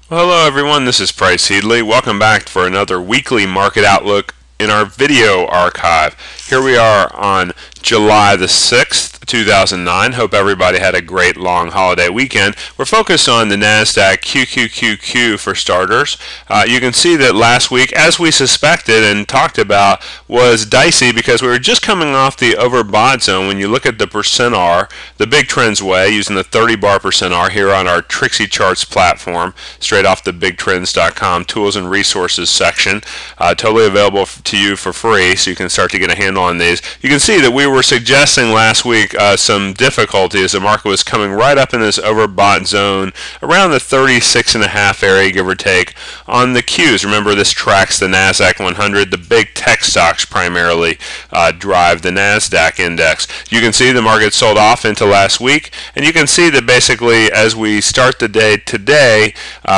Well, hello everyone, this is Headley. Welcome back for another weekly market outlook in our video archive. Here we are on July the 6th, 2009. Hope everybody had a great long holiday weekend. We're focused on the NASDAQ QQQQ for starters. You can see that last week, as we suspected and talked about, was dicey because we were just coming off the overbought zone. When you look at the percent R, the big trends way, using the 30 bar percent R here on our Trixie Charts platform, straight off the bigtrends.com tools and resources section, totally available to you for free, so you can start to get a handle on these. You can see that we were suggesting last week some difficulty as the market was coming right up in this overbought zone around the 36.5 area, give or take, on the Qs. Remember, this tracks the NASDAQ 100. The big tech stocks primarily drive the NASDAQ index. You can see the market sold off into last week, and you can see that basically as we start the day today,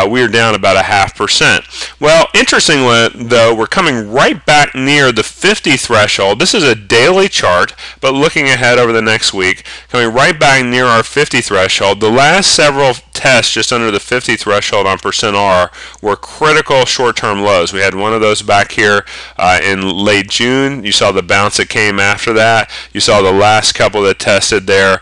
we're down about 0.5%. Well, interestingly though, we're coming right back near the 50 threshold. This is a daily chart, but looking ahead over the next week, coming right back near our 50 threshold. The last several tests just under the 50 threshold on percent R were critical short-term lows. We had one of those back here in late June. You saw the bounce that came after that. You saw the last couple that tested there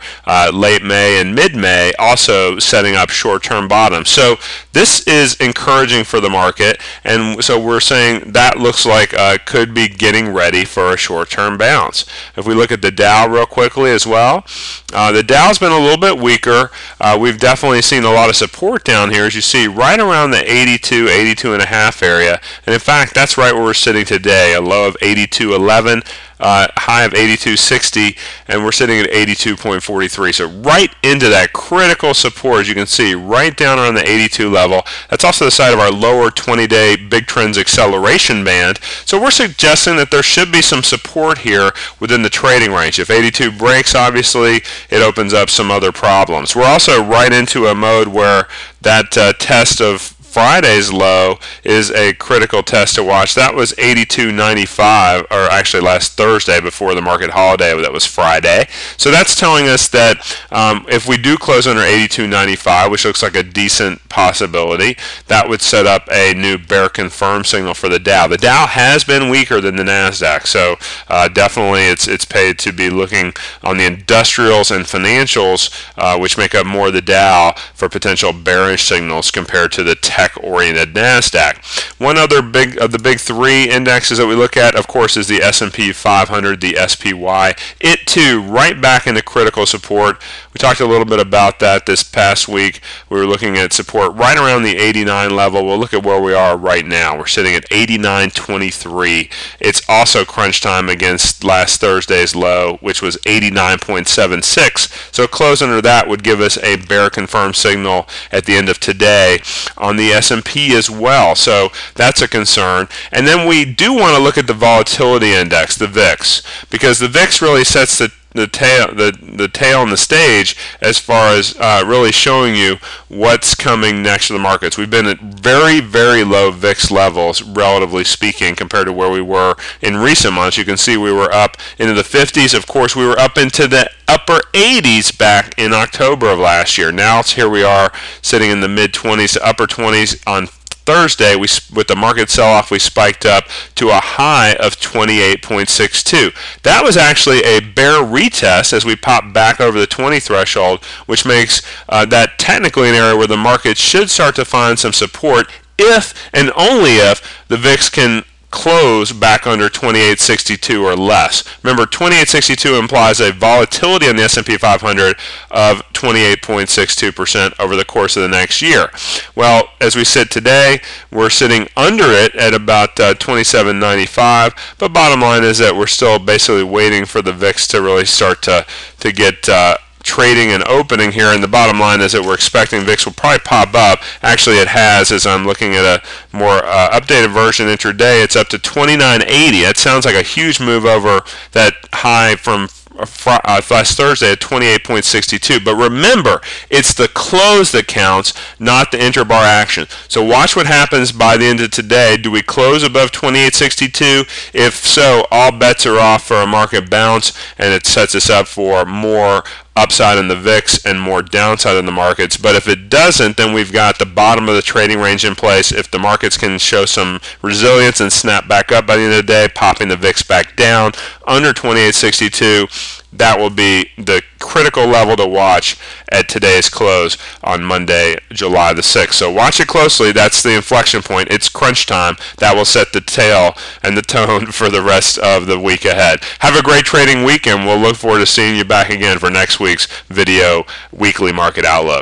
late May and mid-May, also setting up short-term bottoms. So this is encouraging for the market, and so we're saying that looks like could be getting ready for a short-term bounce. If we look at the Dow real quickly as well, the Dow's been a little bit weaker. We've definitely seen a lot of support down here, as you see, right around the 82 and a half area, and in fact that's right where we're sitting today, a low of 82.11, high of 82.60, and we're sitting at 82.43. So right into that critical support, as you can see, right down around the 82 level. That's also the side of our lower 20-day big trends acceleration band. So we're suggesting that there should be some support here within the trading range. If 82 breaks, obviously, it opens up some other problems. We're also right into a mode where that test of Friday's low is a critical test to watch. That was 82.95, or actually last Thursday before the market holiday, that was Friday. So that's telling us that if we do close under 82.95, which looks like a decent possibility, that would set up a new bear confirm signal for the Dow. The Dow has been weaker than the NASDAQ, so definitely it's paid to be looking on the industrials and financials, which make up more of the Dow, for potential bearish signals compared to the tech-oriented NASDAQ. One other of the big three indexes that we look at, of course, is the S&P 500, the SPY. It too, right back into critical support. We talked a little bit about that this past week. We were looking at support right around the 89 level. We'll look at where we are right now. We're sitting at 89.23. It's also crunch time against last Thursday's low, which was 89.76. So a close under that would give us a bear confirm signal at the end of today on the S&P as well. So that's a concern. And then we do want to look at the volatility index, the VIX, because the VIX really sets the tail on the stage as far as really showing you what's coming next to the markets. We've been at very, very low VIX levels, relatively speaking, compared to where we were in recent months. You can see we were up into the 50s. Of course, we were up into the upper 80s back in October of last year. Now here we are sitting in the mid 20s to upper 20s. On Thursday, with the market sell-off, we spiked up to a high of 28.62. That was actually a bear retest as we popped back over the 20 threshold, which makes that technically an area where the market should start to find some support if and only if the VIX can close back under 2862 or less. Remember, 2862 implies a volatility on the S&P 500 of 28.62% over the course of the next year. Well, as we sit today, we're sitting under it at about 2795, but bottom line is that we're still basically waiting for the VIX to really start to get trading and opening here, and the bottom line is that we're expecting VIX will probably pop up. Actually, it has, as I'm looking at a more updated version intraday. It's up to 2980. That sounds like a huge move over that high from last Thursday at 28.62. But remember, it's the close that counts, not the interbar action. So watch what happens by the end of today. Do we close above 28.62? If so, all bets are off for a market bounce, and it sets us up for more upside in the VIX and more downside in the markets. But if it doesn't, then we've got the bottom of the trading range in place. If the markets can show some resilience and snap back up by the end of the day, popping the VIX back down under 2862, that will be the critical level to watch at today's close on Monday, July the 6th. So watch it closely. That's the inflection point. It's crunch time. That will set the tail and the tone for the rest of the week ahead. Have a great trading weekend. We'll look forward to seeing you back again for next week's video weekly market outlook.